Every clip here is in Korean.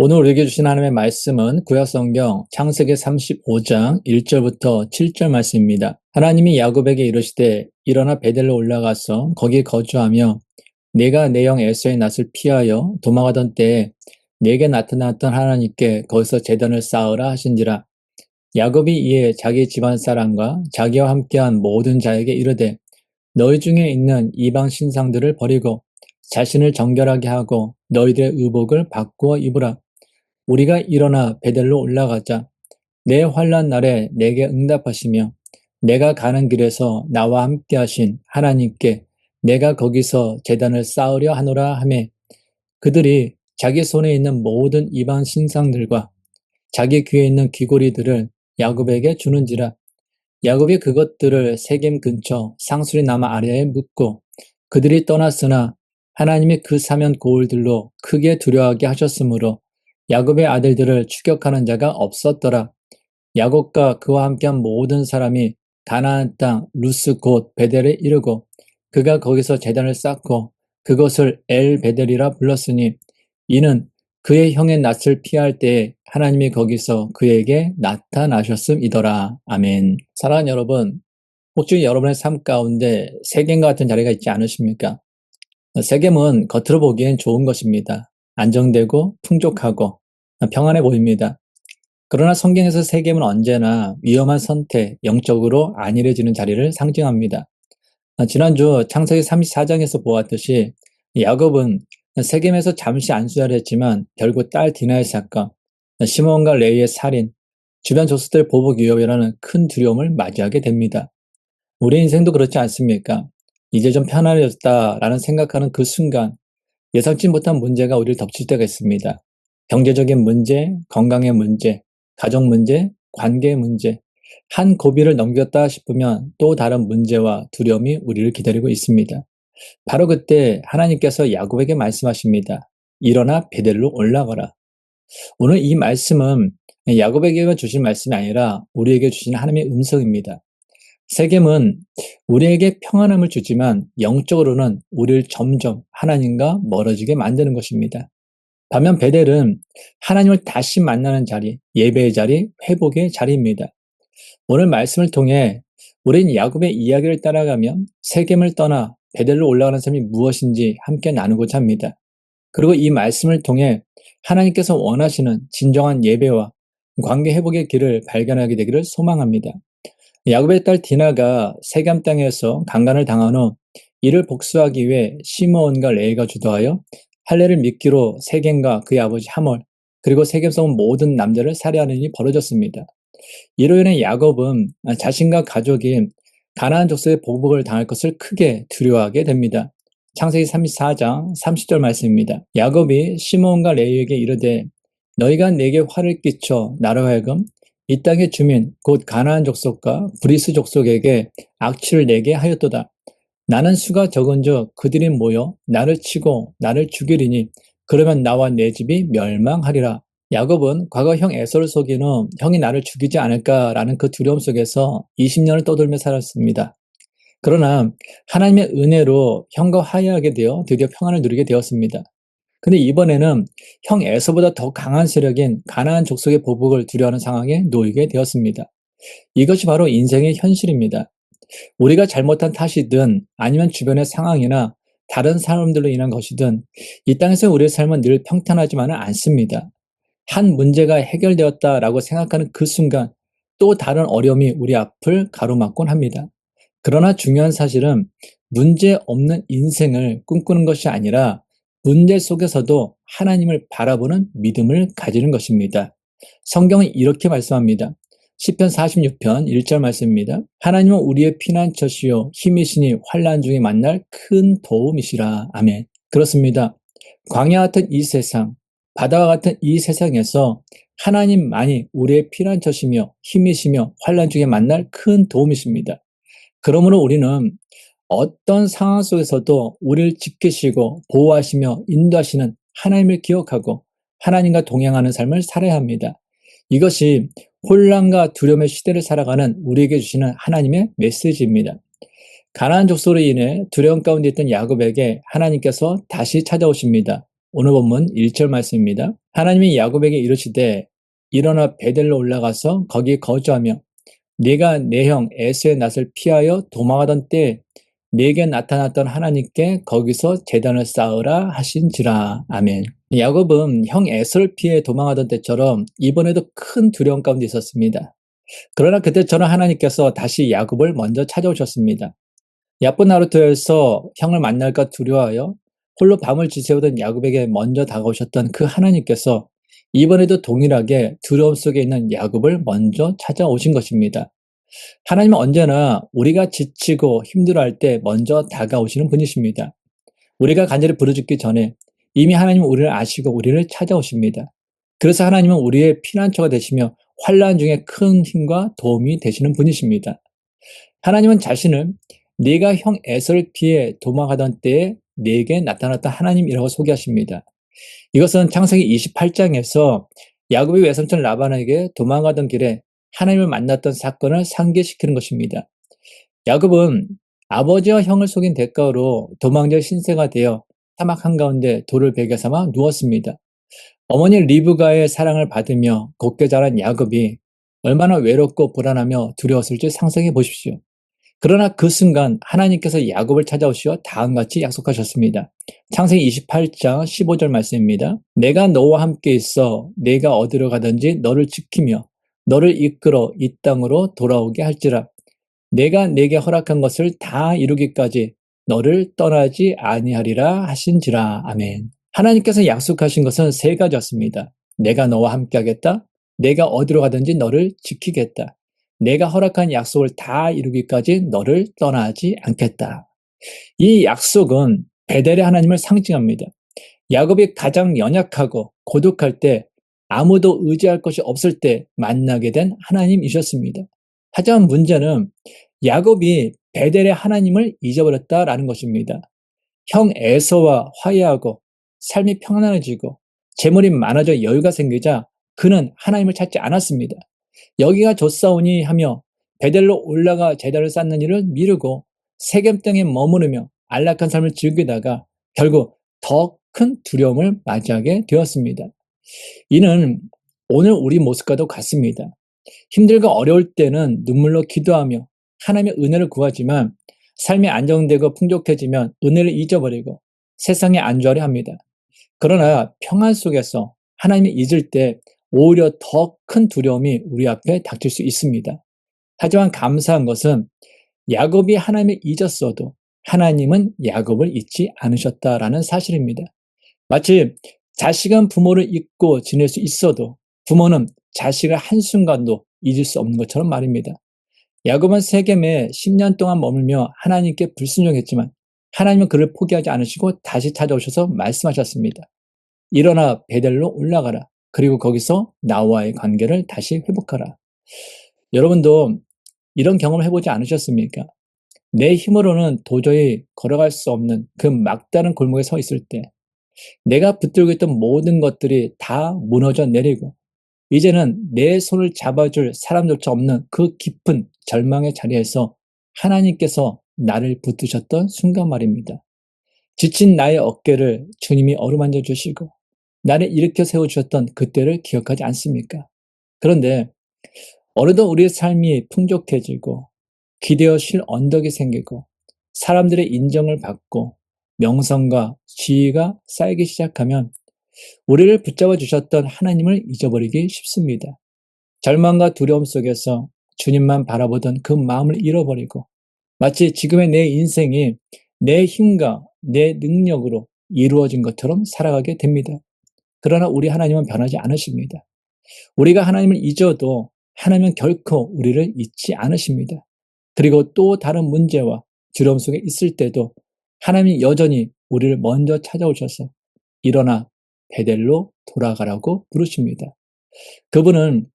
오늘 우리에게 주신 하나님의 말씀은 구약성경 창세기 35장 1절부터 7절 말씀입니다. 하나님이 야곱에게 이르시되 일어나 베델로 올라가서 거기 거주하며 내가 내 형 에서의 낯을 피하여 도망하던 때에 내게 나타났던 하나님께 거기서 제단을 쌓으라 하신지라. 야곱이 이에 자기 집안 사람과 자기와 함께한 모든 자에게 이르되 너희 중에 있는 이방 신상들을 버리고 자신을 정결하게 하고 너희들의 의복을 바꾸어 입으라. 우리가 일어나 베델로 올라가자. 내 환난 날에 내게 응답하시며 내가 가는 길에서 나와 함께 하신 하나님께 내가 거기서 제단을 쌓으려 하노라 하매, 그들이 자기 손에 있는 모든 이방 신상들과 자기 귀에 있는 귀고리들을 야곱에게 주는지라. 야곱이 그것들을 세겜 근처 상수리 나무 아래에 묻고 그들이 떠났으나 하나님이 그 사면 고울들로 크게 두려워하게 하셨으므로 야곱의 아들들을 추격하는 자가 없었더라. 야곱과 그와 함께한 모든 사람이 가나안 땅 루스 곧 베델에 이르고 그가 거기서 제단을 쌓고 그것을 엘 베델이라 불렀으니 이는 그의 형의 낯을 피할 때에 하나님이 거기서 그에게 나타나셨음이더라. 아멘. 사랑하는 여러분, 혹시 여러분의 삶 가운데 세겜과 같은 자리가 있지 않으십니까? 세겜은 겉으로 보기엔 좋은 것입니다. 안정되고 풍족하고 평안해 보입니다. 그러나 성경에서 세겜은 언제나 위험한 선택, 영적으로 안일해지는 자리를 상징합니다. 지난주 창세기 34장에서 보았듯이 야곱은 세겜에서 잠시 안수를 했지만 결국 딸 디나의 사건, 시몬과 레위의 살인, 주변 족속들의 보복 위협이라는 큰 두려움을 맞이하게 됩니다. 우리 인생도 그렇지 않습니까? 이제 좀 편안해졌다라는 생각하는 그 순간 예상치 못한 문제가 우리를 덮칠 때가 있습니다. 경제적인 문제, 건강의 문제, 가정 문제, 관계의 문제, 한 고비를 넘겼다 싶으면 또 다른 문제와 두려움이 우리를 기다리고 있습니다. 바로 그때 하나님께서 야곱에게 말씀하십니다. 일어나 베델로 올라가라. 오늘 이 말씀은 야곱에게만 주신 말씀이 아니라 우리에게 주신 하나님의 음성입니다. 세겜은 우리에게 평안함을 주지만 영적으로는 우리를 점점 하나님과 멀어지게 만드는 것입니다. 반면 베델은 하나님을 다시 만나는 자리, 예배의 자리, 회복의 자리입니다. 오늘 말씀을 통해 우리는 야곱의 이야기를 따라가며 세겜을 떠나 베델로 올라가는 삶이 무엇인지 함께 나누고자 합니다. 그리고 이 말씀을 통해 하나님께서 원하시는 진정한 예배와 관계 회복의 길을 발견하게 되기를 소망합니다. 야곱의 딸 디나가 세겜 땅에서 강간을 당한 후 이를 복수하기 위해 시므온과 레위가 주도하여 할례를 미끼로 세겜과 그의 아버지 하몰 그리고 세겜 속 모든 남자를 살해하는 일이 벌어졌습니다. 이로 인해 야곱은 자신과 가족이 가나안 족속의 보복을 당할 것을 크게 두려워하게 됩니다. 창세기 34장 30절 말씀입니다. 야곱이 시므온과 레위에게 이르되 너희가 내게 화를 끼쳐 나로 하여금 이 땅의 주민 곧 가나안 족속과 브리스 족속에게 악취를 내게 하였도다. 나는 수가 적은즉 그들이 모여 나를 치고 나를 죽이리니 그러면 나와 내 집이 멸망하리라. 야곱은 과거 형 에서를 속인 후 형이 나를 죽이지 않을까라는 그 두려움 속에서 20년을 떠돌며 살았습니다. 그러나 하나님의 은혜로 형과 화해하게 되어 드디어 평안을 누리게 되었습니다. 근데 이번에는 형 에서보다 더 강한 세력인 가나안 족속의 보복을 두려워하는 상황에 놓이게 되었습니다. 이것이 바로 인생의 현실입니다. 우리가 잘못한 탓이든 아니면 주변의 상황이나 다른 사람들로 인한 것이든 이 땅에서 우리의 삶은 늘 평탄하지만은 않습니다. 한 문제가 해결되었다라고 생각하는 그 순간 또 다른 어려움이 우리 앞을 가로막곤 합니다. 그러나 중요한 사실은 문제 없는 인생을 꿈꾸는 것이 아니라 문제 속에서도 하나님을 바라보는 믿음을 가지는 것입니다. 성경은 이렇게 말씀합니다. 시편 46편 1절 말씀입니다. 하나님은 우리의 피난처시요 힘이시니 환난 중에 만날 큰 도움이시라. 아멘. 그렇습니다. 광야 같은 이 세상, 바다와 같은 이 세상에서 하나님만이 우리의 피난처시며 힘이시며 환난 중에 만날 큰 도움이십니다. 그러므로 우리는 어떤 상황 속에서도 우리를 지키시고 보호하시며 인도하시는 하나님을 기억하고 하나님과 동행하는 삶을 살아야 합니다. 이것이 혼란과 두려움의 시대를 살아가는 우리에게 주시는 하나님의 메시지입니다. 가나안 족속으로 인해 두려움 가운데 있던 야곱에게 하나님께서 다시 찾아오십니다. 오늘 본문 1절 말씀입니다. 하나님이 야곱에게 이르시되 일어나 베델로 올라가서 거기 거주하며 네가 내 형 에서의 낯을 피하여 도망하던 때에 네게 나타났던 하나님께 거기서 제단을 쌓으라 하신지라. 아멘. 야곱은 형 에서를 피해 도망하던 때처럼 이번에도 큰 두려움 가운데 있었습니다. 그러나 그때처럼 하나님께서 다시 야곱을 먼저 찾아오셨습니다. 야쁜 나루토에서 형을 만날까 두려워하여 홀로 밤을 지새우던 야곱에게 먼저 다가오셨던 그 하나님께서 이번에도 동일하게 두려움 속에 있는 야곱을 먼저 찾아오신 것입니다. 하나님은 언제나 우리가 지치고 힘들어할 때 먼저 다가오시는 분이십니다. 우리가 간절히 부르짖기 전에 이미 하나님은 우리를 아시고 우리를 찾아오십니다. 그래서 하나님은 우리의 피난처가 되시며 환난 중에 큰 힘과 도움이 되시는 분이십니다. 하나님은 자신을 네가 형 에서를 피해 도망하던 때에 네게 나타났던 하나님이라고 소개하십니다. 이것은 창세기 28장에서 야곱이 외삼촌 라반에게 도망가던 길에 하나님을 만났던 사건을 상기시키는 것입니다. 야곱은 아버지와 형을 속인 대가로 도망자 신세가 되어 사막 한가운데 돌을 베개 삼아 누웠습니다. 어머니 리브가의 사랑을 받으며 곱게 자란 야곱이 얼마나 외롭고 불안하며 두려웠을지 상상해 보십시오. 그러나 그 순간 하나님께서 야곱을 찾아오시어 다음같이 약속하셨습니다. 창세기 28장 15절 말씀입니다. 내가 너와 함께 있어 내가 어디로 가든지 너를 지키며 너를 이끌어 이 땅으로 돌아오게 할지라. 내가 네게 허락한 것을 다 이루기까지 너를 떠나지 아니하리라 하신지라. 아멘. 하나님께서 약속하신 것은 세 가지였습니다. 내가 너와 함께 하겠다. 내가 어디로 가든지 너를 지키겠다. 내가 허락한 약속을 다 이루기까지 너를 떠나지 않겠다. 이 약속은 베델의 하나님을 상징합니다. 야곱이 가장 연약하고 고독할 때 아무도 의지할 것이 없을 때 만나게 된 하나님이셨습니다. 하지만 문제는 야곱이 베델의 하나님을 잊어버렸다라는 것입니다. 형 에서와 화해하고 삶이 평안해지고 재물이 많아져 여유가 생기자 그는 하나님을 찾지 않았습니다. 여기가 좋사오니 하며 베델로 올라가 제단을 쌓는 일을 미루고 세겜 땅에 머무르며 안락한 삶을 즐기다가 결국 더 큰 두려움을 맞이하게 되었습니다. 이는 오늘 우리 모습과도 같습니다. 힘들고 어려울 때는 눈물로 기도하며 하나님의 은혜를 구하지만 삶이 안정되고 풍족해지면 은혜를 잊어버리고 세상에 안주하려 합니다. 그러나 평안 속에서 하나님을 잊을 때 오히려 더 큰 두려움이 우리 앞에 닥칠 수 있습니다. 하지만 감사한 것은 야곱이 하나님을 잊었어도 하나님은 야곱을 잊지 않으셨다라는 사실입니다. 마치 자식은 부모를 잊고 지낼 수 있어도 부모는 자식을 한순간도 잊을 수 없는 것처럼 말입니다. 야곱은 세겜에 10년 동안 머물며 하나님께 불순종했지만 하나님은 그를 포기하지 않으시고 다시 찾아오셔서 말씀하셨습니다. 일어나 베델로 올라가라. 그리고 거기서 나와의 관계를 다시 회복하라. 여러분도 이런 경험을 해보지 않으셨습니까? 내 힘으로는 도저히 걸어갈 수 없는 그 막다른 골목에 서 있을 때 내가 붙들고 있던 모든 것들이 다 무너져 내리고 이제는 내 손을 잡아줄 사람조차 없는 그 깊은 절망의 자리에서 하나님께서 나를 붙드셨던 순간 말입니다. 지친 나의 어깨를 주님이 어루만져 주시고 나를 일으켜 세워주셨던 그때를 기억하지 않습니까? 그런데 어느덧 우리의 삶이 풍족해지고 기대어 쉴 언덕이 생기고 사람들의 인정을 받고 명성과 지위가 쌓이기 시작하면 우리를 붙잡아 주셨던 하나님을 잊어버리기 쉽습니다. 절망과 두려움 속에서 주님만 바라보던 그 마음을 잃어버리고 마치 지금의 내 인생이 내 힘과 내 능력으로 이루어진 것처럼 살아가게 됩니다. 그러나 우리 하나님은 변하지 않으십니다. 우리가 하나님을 잊어도 하나님은 결코 우리를 잊지 않으십니다. 그리고 또 다른 문제와 두려움 속에 있을 때도 하나님이 여전히 우리를 먼저 찾아오셔서 일어나 베델로 돌아가라고 부르십니다. 그분은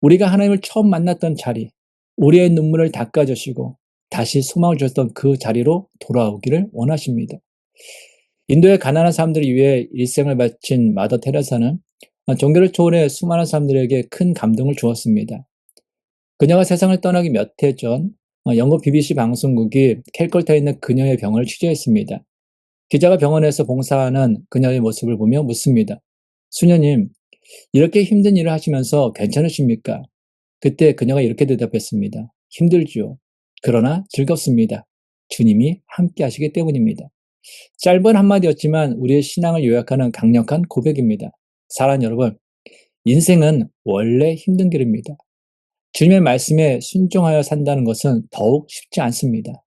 우리가 하나님을 처음 만났던 자리, 우리의 눈물을 닦아주시고 다시 소망을 주셨던 그 자리로 돌아오기를 원하십니다. 인도의 가난한 사람들을 위해 일생을 바친 마더 테레사는 종교를 초월해 수많은 사람들에게 큰 감동을 주었습니다. 그녀가 세상을 떠나기 몇 해 전 영국 BBC 방송국이 캘컬타에 있는 그녀의 병을 취재했습니다. 기자가 병원에서 봉사하는 그녀의 모습을 보며 묻습니다. 수녀님, 이렇게 힘든 일을 하시면서 괜찮으십니까? 그때 그녀가 이렇게 대답했습니다. 힘들죠. 그러나 즐겁습니다. 주님이 함께 하시기 때문입니다. 짧은 한마디였지만 우리의 신앙을 요약하는 강력한 고백입니다. 사랑하는 여러분, 인생은 원래 힘든 길입니다. 주님의 말씀에 순종하여 산다는 것은 더욱 쉽지 않습니다.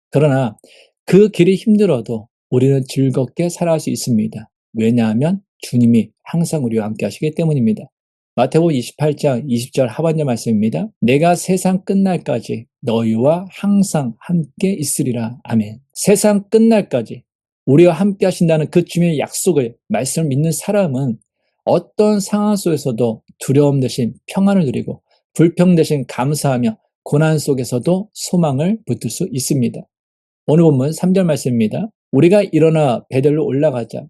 그러나 그 길이 힘들어도 우리는 즐겁게 살아갈 수 있습니다. 왜냐하면 주님이 항상 우리와 함께 하시기 때문입니다. 마태복음 28장 20절 하반절 말씀입니다. 내가 세상 끝날까지 너희와 항상 함께 있으리라. 아멘. 세상 끝날까지 우리와 함께 하신다는 그 주님의 약속을 말씀을 믿는 사람은 어떤 상황 속에서도 두려움 대신 평안을 누리고 불평 대신 감사하며 고난 속에서도 소망을 붙들 수 있습니다. 오늘 본문 3절 말씀입니다. 우리가 일어나 베델로 올라가자.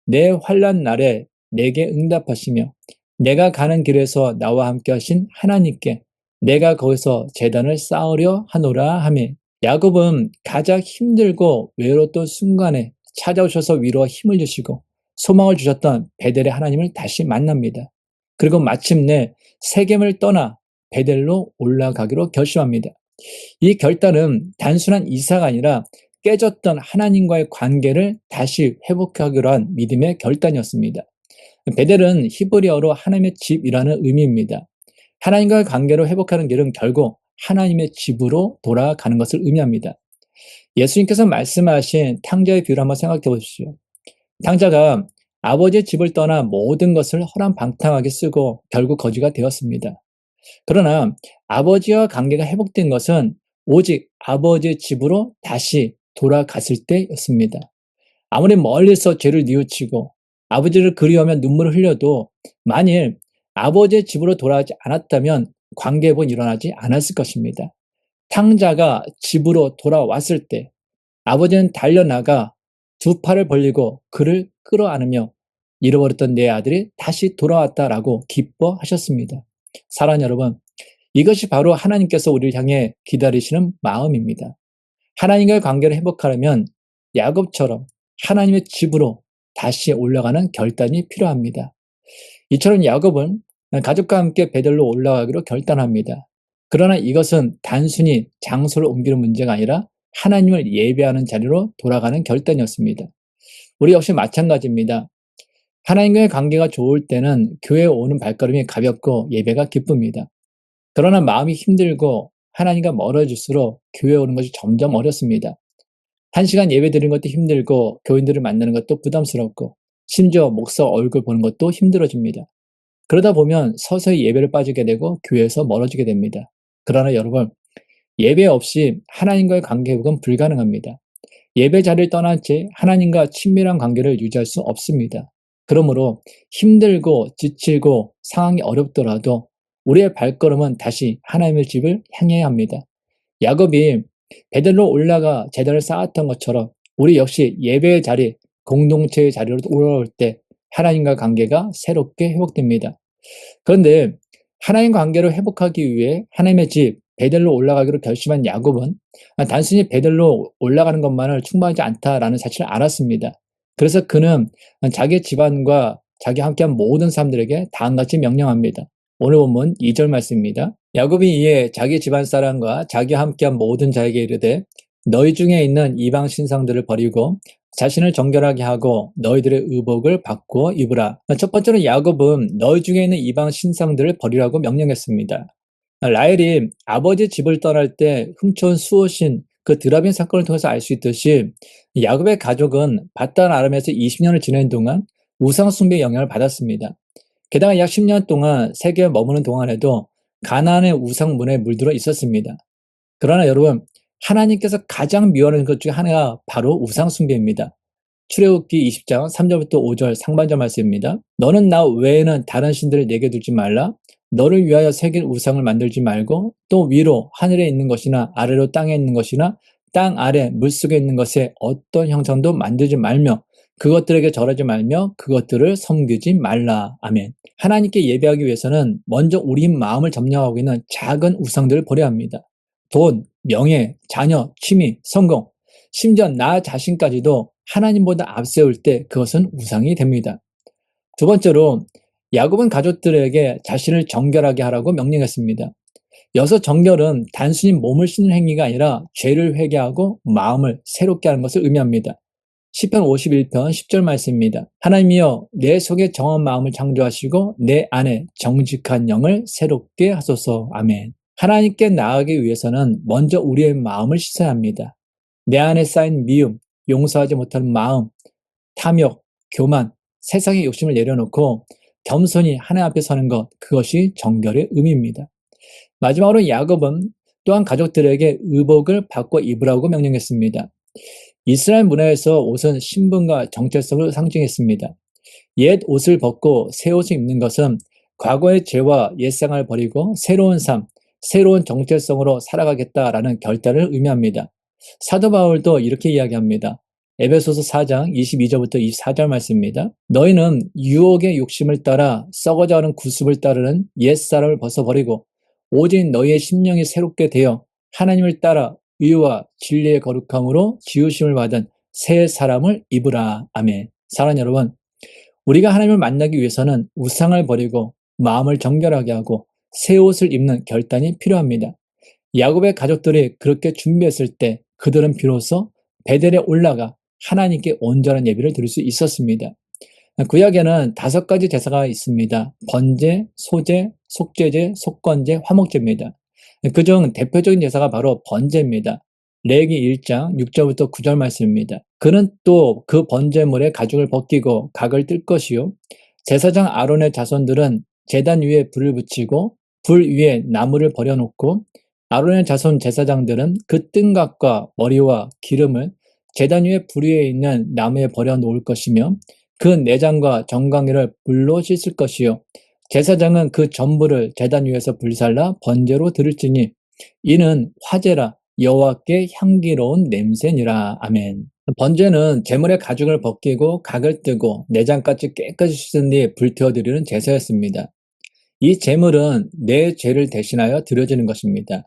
내 환난 날에 내게 응답하시며 내가 가는 길에서 나와 함께 하신 하나님께 내가 거기서 제단을 쌓으려 하노라 하며 야곱은 가장 힘들고 외로웠던 순간에 찾아오셔서 위로와 힘을 주시고 소망을 주셨던 베델의 하나님을 다시 만납니다. 그리고 마침내 세겜을 떠나 베델로 올라가기로 결심합니다. 이 결단은 단순한 이사가 아니라 깨졌던 하나님과의 관계를 다시 회복하기로 한 믿음의 결단이었습니다. 베델은 히브리어로 하나님의 집이라는 의미입니다. 하나님과의 관계를 회복하는 길은 결국 하나님의 집으로 돌아가는 것을 의미합니다. 예수님께서 말씀하신 탕자의 비유를 한번 생각해 보십시오. 탕자가 아버지의 집을 떠나 모든 것을 허랑방탕하게 쓰고 결국 거지가 되었습니다. 그러나 아버지와 관계가 회복된 것은 오직 아버지의 집으로 다시 돌아갔을 때였습니다. 아무리 멀리서 죄를 뉘우치고 아버지를 그리워하며 눈물을 흘려도 만일 아버지의 집으로 돌아가지 않았다면 관계 회복은 일어나지 않았을 것입니다. 탕자가 집으로 돌아왔을 때 아버지는 달려나가 두 팔을 벌리고 그를 끌어안으며 잃어버렸던 내 아들이 다시 돌아왔다라고 기뻐하셨습니다. 사랑하는 여러분, 이것이 바로 하나님께서 우리를 향해 기다리시는 마음입니다. 하나님과의 관계를 회복하려면 야곱처럼 하나님의 집으로 다시 올라가는 결단이 필요합니다. 이처럼 야곱은 가족과 함께 베델로 올라가기로 결단합니다. 그러나 이것은 단순히 장소를 옮기는 문제가 아니라 하나님을 예배하는 자리로 돌아가는 결단이었습니다. 우리 역시 마찬가지입니다. 하나님과의 관계가 좋을 때는 교회에 오는 발걸음이 가볍고 예배가 기쁩니다. 그러나 마음이 힘들고 하나님과 멀어질수록 교회에 오는 것이 점점 어렵습니다. 1시간 예배 드리는 것도 힘들고 교인들을 만나는 것도 부담스럽고 심지어 목사 얼굴 보는 것도 힘들어집니다. 그러다 보면 서서히 예배를 빠지게 되고 교회에서 멀어지게 됩니다. 그러나 여러분, 예배 없이 하나님과의 관계 회복은 불가능합니다. 예배 자리를 떠난 채 하나님과 친밀한 관계를 유지할 수 없습니다. 그러므로 힘들고 지치고 상황이 어렵더라도 우리의 발걸음은 다시 하나님의 집을 향해야 합니다. 야곱이 베델로 올라가 제단을 쌓았던 것처럼 우리 역시 예배의 자리, 공동체의 자리로 돌아올 때 하나님과 관계가 새롭게 회복됩니다. 그런데 하나님 관계를 회복하기 위해 하나님의 집 베델로 올라가기로 결심한 야곱은 단순히 베델로 올라가는 것만을 충분하지 않다라는 사실을 알았습니다. 그래서 그는 자기 집안과 자기 함께한 모든 사람들에게 다음같이 명령합니다. 오늘 본문 2절 말씀입니다. 야곱이 이에 자기 집안 사람과 자기와 함께한 모든 자에게 이르되 너희 중에 있는 이방 신상들을 버리고 자신을 정결하게 하고 너희들의 의복을 바꾸어 입으라. 첫 번째로 야곱은 너희 중에 있는 이방 신상들을 버리라고 명령했습니다. 라헬이 아버지 집을 떠날 때 훔쳐온 수옷인 그 드라빈 사건을 통해서 알 수 있듯이 야곱의 가족은 바단 아람에서 20년을 지낸 동안 우상 숭배의 영향을 받았습니다. 게다가 약 10년 동안 세계에 머무는 동안에도 가나안의 우상문에 물들어 있었습니다. 그러나 여러분, 하나님께서 가장 미워하는 것 중에 하나가 바로 우상 숭배입니다. 출애굽기 20장 3절부터 5절 상반절 말씀입니다. 너는 나 외에는 다른 신들을 내게 두지 말라. 너를 위하여 새길 우상을 만들지 말고 또 위로 하늘에 있는 것이나 아래로 땅에 있는 것이나 땅 아래 물속에 있는 것에 어떤 형상도 만들지 말며 그것들에게 절하지 말며 그것들을 섬기지 말라. 아멘. 하나님께 예배하기 위해서는 먼저 우리 마음을 점령하고 있는 작은 우상들을 버려야 합니다. 돈, 명예, 자녀, 취미, 성공, 심지어 나 자신까지도 하나님보다 앞세울 때 그것은 우상이 됩니다. 두 번째로 야곱은 가족들에게 자신을 정결하게 하라고 명령했습니다. 여기서 정결은 단순히 몸을 씻는 행위가 아니라 죄를 회개하고 마음을 새롭게 하는 것을 의미합니다. 시편 51편 10절 말씀입니다. 하나님이여 내 속에 정한 마음을 창조하시고 내 안에 정직한 영을 새롭게 하소서. 아멘. 하나님께 나아가기 위해서는 먼저 우리의 마음을 씻어야 합니다. 내 안에 쌓인 미움, 용서하지 못하는 마음, 탐욕, 교만, 세상의 욕심을 내려놓고 겸손히 하나님 앞에 서는 것, 그것이 정결의 의미입니다. 마지막으로 야곱은 또한 가족들에게 의복을 바꿔 입으라고 명령했습니다. 이스라엘 문화에서 옷은 신분과 정체성을 상징했습니다. 옛 옷을 벗고 새 옷을 입는 것은 과거의 죄와 옛생활을 버리고 새로운 삶, 새로운 정체성으로 살아가겠다라는 결단을 의미합니다. 사도 바울도 이렇게 이야기합니다. 에베소서 4장 22절부터 24절 말씀입니다. 너희는 유혹의 욕심을 따라 썩어져가는 구습을 따르는 옛사람을 벗어버리고 오직 너희의 심령이 새롭게 되어 하나님을 따라 의와 진리의 거룩함으로 지으심을 받은 새 사람을 입으라. 아멘. 사랑하는 여러분, 우리가 하나님을 만나기 위해서는 우상을 버리고 마음을 정결하게 하고 새 옷을 입는 결단이 필요합니다. 야곱의 가족들이 그렇게 준비했을 때 그들은 비로소 베델에 올라가 하나님께 온전한 예배를 드릴 수 있었습니다. 구약에는 5가지 제사가 있습니다. 번제, 소제, 속죄제, 속건제, 화목제입니다. 그중 대표적인 제사가 바로 번제입니다. 레위기 1장 6절부터 9절 말씀입니다. 그는 또 그 번제물에 가죽을 벗기고 각을 뜰 것이요. 제사장 아론의 자손들은 제단 위에 불을 붙이고 불 위에 나무를 버려놓고 아론의 자손 제사장들은 그 뜬각과 머리와 기름을 제단 위에 불 위에 있는 나무에 버려놓을 것이며 그 내장과 정강이를 불로 씻을 것이요. 제사장은 그 전부를 제단 위에서 불살라 번제로 드릴지니 이는 화제라 여호와께 향기로운 냄새니라. 아멘. 번제는 제물의 가죽을 벗기고 각을 뜨고 내장까지 깨끗이 씻은 뒤 불태워드리는 제사였습니다. 이 제물은 내 죄를 대신하여 드려지는 것입니다.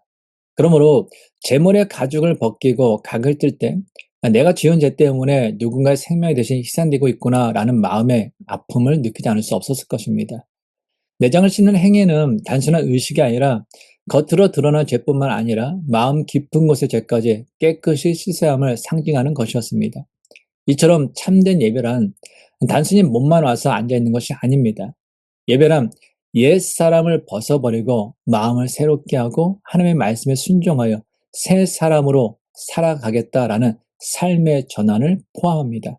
그러므로 제물의 가죽을 벗기고 각을 뜰 때 내가 지은 죄 때문에 누군가의 생명이 대신 희생되고 있구나라는 마음의 아픔을 느끼지 않을 수 없었을 것입니다. 내장을 씻는 행위는 단순한 의식이 아니라 겉으로 드러난 죄뿐만 아니라 마음 깊은 곳의 죄까지 깨끗이 씻어야 함을 상징하는 것이었습니다. 이처럼 참된 예배란 단순히 몸만 와서 앉아있는 것이 아닙니다. 예배란 옛사람을 벗어버리고 마음을 새롭게 하고 하나님의 말씀에 순종하여 새 사람으로 살아가겠다라는 삶의 전환을 포함합니다.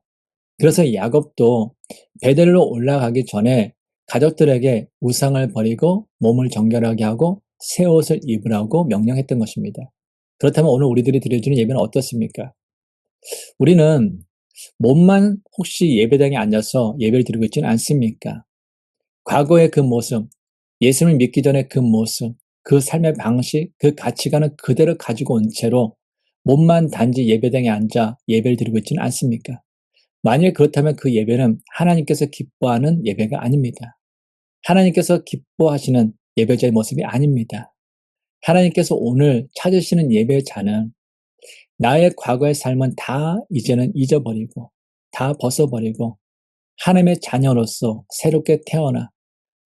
그래서 야곱도 베델로 올라가기 전에 가족들에게 우상을 버리고 몸을 정결하게 하고 새 옷을 입으라고 명령했던 것입니다. 그렇다면 오늘 우리들이 드려주는 예배는 어떻습니까? 우리는 몸만 혹시 예배당에 앉아서 예배를 드리고 있지는 않습니까? 과거의 그 모습, 예수님을 믿기 전에 그 모습, 그 삶의 방식, 그 가치관을 그대로 가지고 온 채로 몸만 단지 예배당에 앉아 예배를 드리고 있지는 않습니까? 만일 그렇다면 그 예배는 하나님께서 기뻐하는 예배가 아닙니다. 하나님께서 기뻐하시는 예배자의 모습이 아닙니다. 하나님께서 오늘 찾으시는 예배자는 나의 과거의 삶은 다 이제는 잊어버리고 다 벗어버리고 하나님의 자녀로서 새롭게 태어나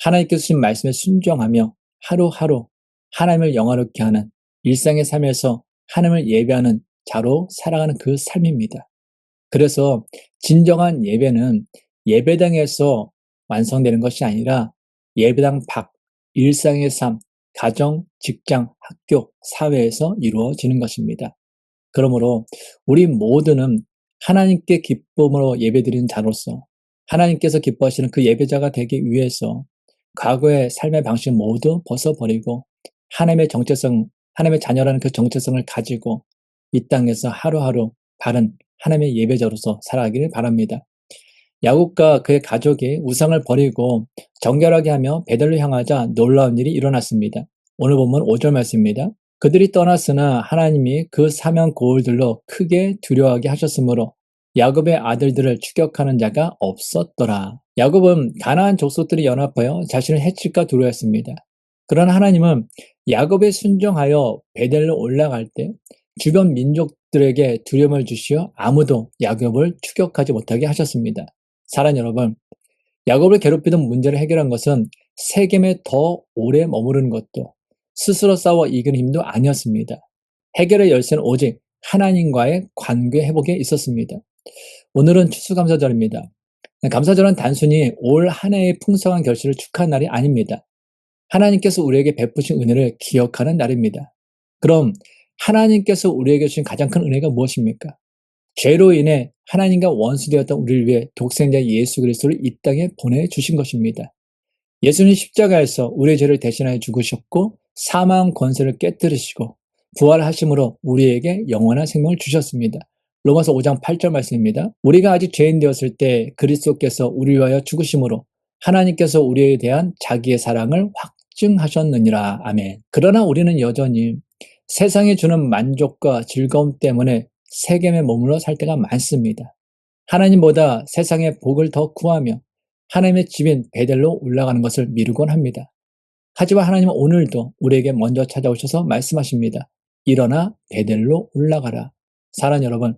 하나님께서 주신 말씀에 순종하며 하루하루 하나님을 영화롭게 하는 일상의 삶에서 하나님을 예배하는 자로 살아가는 그 삶입니다. 그래서 진정한 예배는 예배당에서 완성되는 것이 아니라 예배당 밖, 일상의 삶, 가정, 직장, 학교, 사회에서 이루어지는 것입니다. 그러므로 우리 모두는 하나님께 기쁨으로 예배드리는 자로서 하나님께서 기뻐하시는 그 예배자가 되기 위해서 과거의 삶의 방식 모두 벗어버리고 하나님의 정체성, 하나님의 자녀라는 그 정체성을 가지고 이 땅에서 하루하루 바른 하나님의 예배자로서 살아가기를 바랍니다. 야곱과 그의 가족이 우상을 버리고 정결하게 하며 베델로 향하자 놀라운 일이 일어났습니다. 오늘 본문 5절 말씀입니다. 그들이 떠났으나 하나님이 그 사면 고울들로 크게 두려워하게 하셨으므로 야곱의 아들들을 추격하는 자가 없었더라. 야곱은 가나안 족속들이 연합하여 자신을 해칠까 두려워했습니다. 그러나 하나님은 야곱에 순종하여 베델로 올라갈 때 주변 민족들에게 두려움을 주시어 아무도 야곱을 추격하지 못하게 하셨습니다. 사랑하는 여러분, 야곱을 괴롭히던 문제를 해결한 것은 세겜에 더 오래 머무르는 것도 스스로 싸워 이기는 힘도 아니었습니다. 해결의 열쇠는 오직 하나님과의 관계 회복에 있었습니다. 오늘은 추수감사절입니다. 감사절은 단순히 올 한 해의 풍성한 결실을 축하한 날이 아닙니다. 하나님께서 우리에게 베푸신 은혜를 기억하는 날입니다. 그럼 하나님께서 우리에게 주신 가장 큰 은혜가 무엇입니까? 죄로 인해 하나님과 원수되었던 우리를 위해 독생자 예수 그리스도를 이 땅에 보내주신 것입니다. 예수님 십자가에서 우리의 죄를 대신하여 죽으셨고 사망 권세를 깨뜨리시고 부활하심으로 우리에게 영원한 생명을 주셨습니다. 로마서 5장 8절 말씀입니다. 우리가 아직 죄인 되었을 때 그리스도께서 우리를 위하여 죽으심으로 하나님께서 우리에 대한 자기의 사랑을 확증하셨느니라. 아멘. 그러나 우리는 여전히 세상이 주는 만족과 즐거움 때문에 세겜에 머물러 살 때가 많습니다. 하나님보다 세상의 복을 더 구하며 하나님의 집인 베델로 올라가는 것을 미루곤 합니다. 하지만 하나님은 오늘도 우리에게 먼저 찾아오셔서 말씀하십니다. 일어나 베델로 올라가라. 사랑하는 여러분,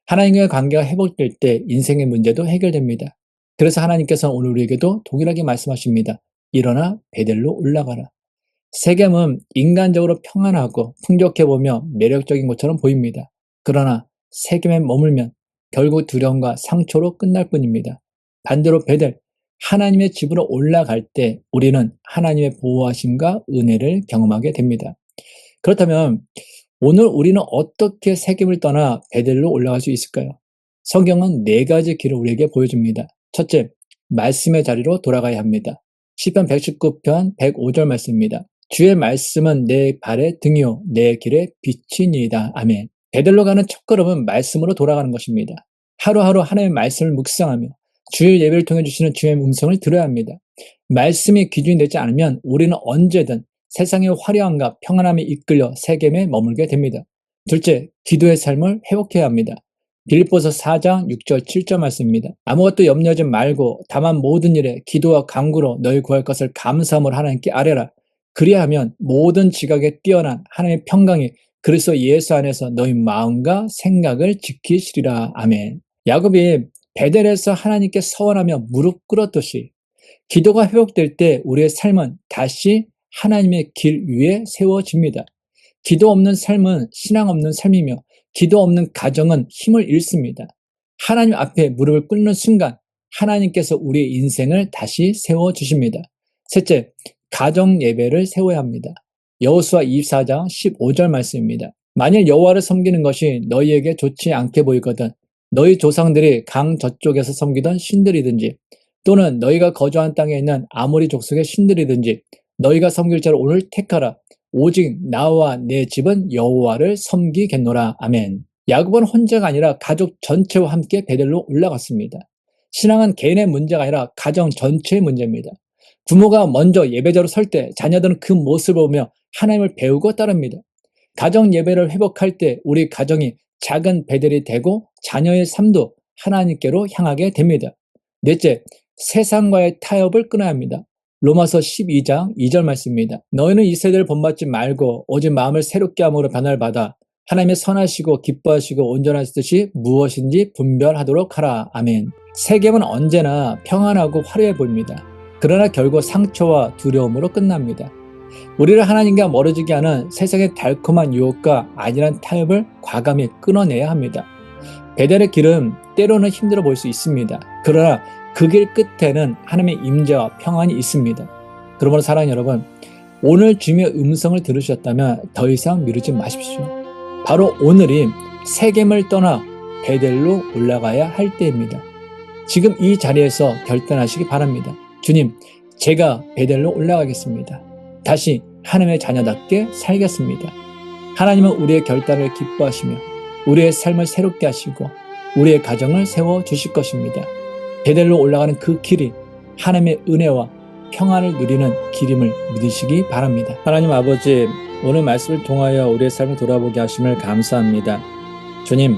하나님과의 관계가 회복될 때 인생의 문제도 해결됩니다. 그래서 하나님께서는 오늘 우리에게도 동일하게 말씀하십니다. 일어나 베델로 올라가라. 세겜은 인간적으로 평안하고 풍족해 보며 매력적인 것처럼 보입니다. 그러나 세겜에 머물면 결국 두려움과 상처로 끝날 뿐입니다. 반대로 베델, 하나님의 집으로 올라갈 때 우리는 하나님의 보호하심과 은혜를 경험하게 됩니다. 그렇다면 오늘 우리는 어떻게 세겜을 떠나 베델로 올라갈 수 있을까요? 성경은 4가지 길을 우리에게 보여줍니다. 첫째, 말씀의 자리로 돌아가야 합니다. 시편 119편 105절 말씀입니다. 주의 말씀은 내 발의 등이요 내 길의 빛이니이다. 아멘. 베델로 가는 첫걸음은 말씀으로 돌아가는 것입니다. 하루하루 하나님의 말씀을 묵상하며 주일 예배를 통해 주시는 주의 음성을 들어야 합니다. 말씀이 기준이 되지 않으면 우리는 언제든 세상의 화려함과 평안함에 이끌려 세겜에 머물게 됩니다. 둘째, 기도의 삶을 회복해야 합니다. 빌립보서 4장 6절 7절 말씀입니다. 아무것도 염려하지 말고 다만 모든 일에 기도와 간구로 너희 구할 것을 감사함으로 하나님께 아뢰라. 그리하면 모든 지각에 뛰어난 하나님의 평강이 그리스도 예수 안에서 너희 마음과 생각을 지키시리라. 아멘. 야곱이 베델에서 하나님께 서원하며 무릎 꿇었듯이 기도가 회복될 때 우리의 삶은 다시 하나님의 길 위에 세워집니다. 기도 없는 삶은 신앙 없는 삶이며 기도 없는 가정은 힘을 잃습니다. 하나님 앞에 무릎을 꿇는 순간 하나님께서 우리의 인생을 다시 세워주십니다. 셋째, 가정 예배를 세워야 합니다. 여호수아 24장 15절 말씀입니다. 만일 여호와를 섬기는 것이 너희에게 좋지 않게 보이거든 너희 조상들이 강 저쪽에서 섬기던 신들이든지 또는 너희가 거주한 땅에 있는 아모리 족속의 신들이든지 너희가 섬길 자를 오늘 택하라. 오직 나와 내 집은 여호와를 섬기겠노라. 아멘. 야곱은 혼자가 아니라 가족 전체와 함께 베델로 올라갔습니다. 신앙은 개인의 문제가 아니라 가정 전체의 문제입니다. 부모가 먼저 예배자로 설 때 자녀들은 그 모습을 보며 하나님을 배우고 따릅니다. 가정 예배를 회복할 때 우리 가정이 작은 베델이 되고 자녀의 삶도 하나님께로 향하게 됩니다. 넷째, 세상과의 타협을 끊어야 합니다. 로마서 12장 2절 말씀입니다. 너희는 이 세대를 본받지 말고 오직 마음을 새롭게 함으로 변화를 받아 하나님의 선하시고 기뻐하시고 온전하신 뜻이 무엇인지 분별하도록 하라. 아멘. 세겜은 언제나 평안하고 화려해 보입니다. 그러나 결국 상처와 두려움으로 끝납니다. 우리를 하나님과 멀어지게 하는 세상의 달콤한 유혹과 안일한 타협을 과감히 끊어내야 합니다. 베델의 길은 때로는 힘들어 보일 수 있습니다. 그러나 그 길 끝에는 하나님의 임재와 평안이 있습니다. 그러므로 사랑하는 여러분, 오늘 주님의 음성을 들으셨다면 더 이상 미루지 마십시오. 바로 오늘이 세겜을 떠나 베델로 올라가야 할 때입니다. 지금 이 자리에서 결단하시기 바랍니다. 주님, 제가 베델로 올라가겠습니다. 다시 하나님의 자녀답게 살겠습니다. 하나님은 우리의 결단을 기뻐하시며 우리의 삶을 새롭게 하시고 우리의 가정을 세워주실 것입니다. 베델로 올라가는 그 길이 하나님의 은혜와 평안을 누리는 길임을 믿으시기 바랍니다. 하나님 아버지, 오늘 말씀을 통하여 우리의 삶을 돌아보게 하심을 감사합니다. 주님,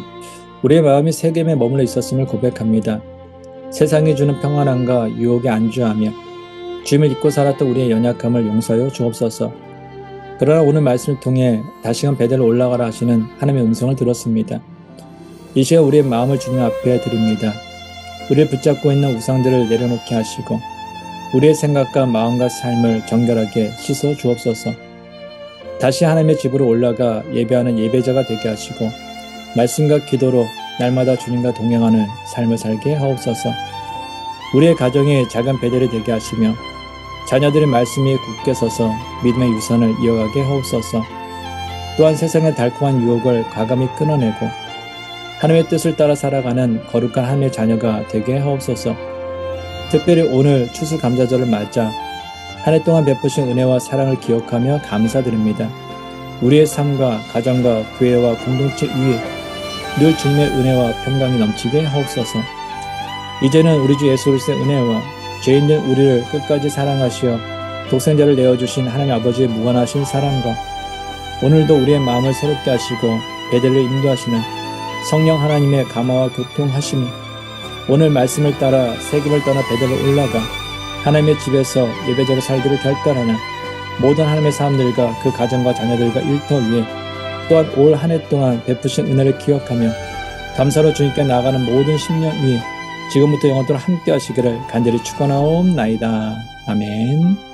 우리의 마음이 세겜에 머물러 있었음을 고백합니다. 세상이 주는 평안함과 유혹에 안주하며 주님을 잊고 살았던 우리의 연약함을 용서하여 주옵소서. 그러나 오늘 말씀을 통해 다시금 베델로 올라가라 하시는 하나님의 음성을 들었습니다. 이 시간 우리의 마음을 주님 앞에 드립니다. 우리를 붙잡고 있는 우상들을 내려놓게 하시고 우리의 생각과 마음과 삶을 정결하게 씻어 주옵소서. 다시 하나님의 집으로 올라가 예배하는 예배자가 되게 하시고 말씀과 기도로 날마다 주님과 동행하는 삶을 살게 하옵소서. 우리의 가정이 작은 베델이 되게 하시며 자녀들의 말씀이 굳게 서서 믿음의 유산을 이어가게 하옵소서. 또한 세상의 달콤한 유혹을 과감히 끊어내고 하나님의 뜻을 따라 살아가는 거룩한 하나님의 자녀가 되게 하옵소서. 특별히 오늘 추수감사절을 맞아 한 해 동안 베푸신 은혜와 사랑을 기억하며 감사드립니다. 우리의 삶과 가정과 교회와 공동체 위에 늘 주님의 은혜와 평강이 넘치게 하옵소서. 이제는 우리 주 예수 그리스도의 은혜와 죄인된 우리를 끝까지 사랑하시어 독생자를 내어주신 하나님 아버지의 무한하신 사랑과 오늘도 우리의 마음을 새롭게 하시고 베델로 인도하시는 성령 하나님의 감화와 교통하심이 오늘 말씀을 따라 세겜을 떠나 베델로 올라가 하나님의 집에서 예배자로 살기를 결단하는 모든 하나님의 사람들과 그 가정과 자녀들과 일터 위에 또한 올 한 해 동안 베푸신 은혜를 기억하며 감사로 주님께 나아가는 모든 심령 위에 지금부터 영원토록 함께 하시기를 간절히 축원하옵나이다. 아멘.